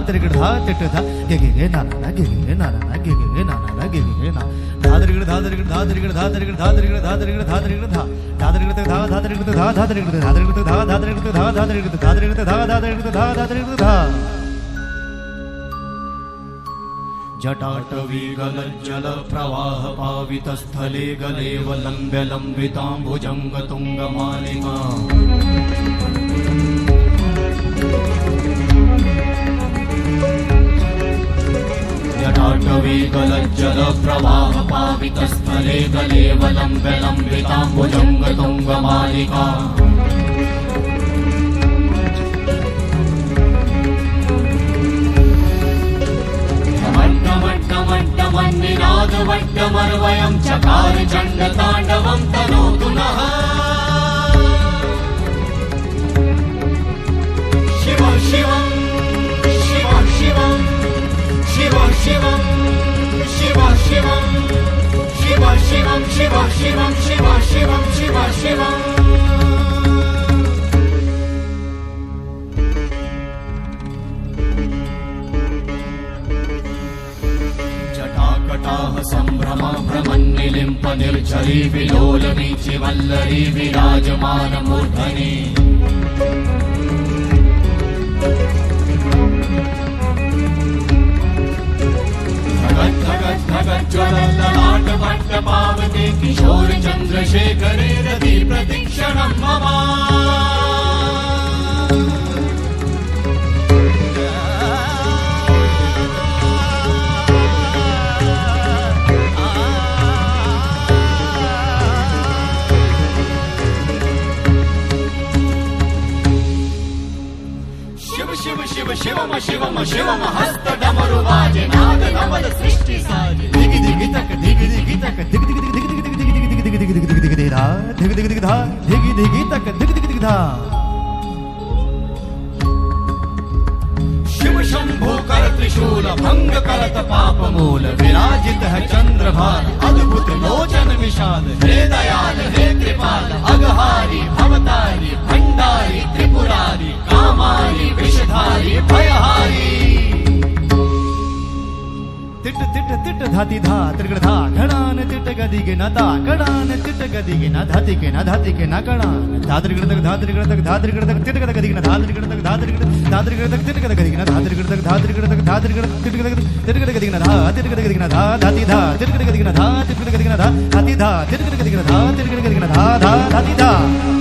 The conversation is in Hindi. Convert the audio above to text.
तिरगड़ धा तिट धा गे गे गे ना ना गे गे गे ना ना गे गे गे ना ना गे गे गे ना धा तिरगड़ धा तिरगड़ धा तिरगड़ धा तिरगड़ धा तिरगड़ धा तिरगड़ धा तिरगड़ धा धा तिरगड़ धा धा तिरगड़ धा धा तिरगड़ धा तिरगड़ धा धा तिरगड़ धा धा तिरगड़ धा तिरगड़ धा धा तिरगड़ धा धा तिरगड़ धा जटाटवी गलज्जल प्रवाह पावितस्थले गलेव लम्ब्य लम्बिताम्बुजङ्ग तुङ्गमालिका जटाटवी गलज्जल प्रवाह पावितस्थले गलेव लम्ब्य लम्बिताम्बुजङ्ग तुङ्गमालिका वट्टमर्वयं चकार चण्डताण्डवं तनोतु नः शिव शिवं शिव शिवं शिव शिवं शिव शिवं शिव शिवं शिव शिवं शिव शिवं शिव शिवं संभ्रम भ्रमन्निलिम्प निर्झरी विलोलवीचि वल्लरी विराजमान मूर्धनि धगत् धगत् धगत् ज्वलल्ललाट वट्ट पावते किशोर चन्द्रशेखरे रति प्रतीक्षणं मम शिवम शिवम शिवम हस्त डमरु बाजे नाद नवल सृष्टि साजे दिगि दिगि तक दिगि दिगि तक दिगि दिगि दिगि दिगि दिगि दिगि दिगि दिगि दिगि दिगि धा दिगि दिगि दिगि धा दिगि दिगि तक दिगि दिगि दिगि धा शिव शंभो कर त्रिशूल भंग करत पाप मूल विराजित है चंद्रभान अद्भुत लोचन विशाल हे दयाल हे कृपाल अघहारी भवतारी भंडारी त्रिपुरारी कामारी विषधारी भयहारी तिट तिट तिट धाति धा त्रिगड़ धा घड़ान तिट गदि के ना ता घड़ान तिट गदि के ना धाति के ना धाति के ना घड़ान धा त्रिगड़ तक धा त्रिगड़ तक धा त्रिगड़ तक तिट गदि के ना धा त्रिगड़ तक धा त्रिगड़ धा त्रिगड़ तक तिट गदि के ना धा त्रिगड़ तक धा त्रिगड़ तक धा त्रिगड़ तिट गदि तिट गदि के ना धा तिट गदि के ना धा धाति धा तिट गदि के ना धा तिट गदि के ना धा धाति धा तिट गदि के ना धा तिट गदि के ना धा धा धाति धा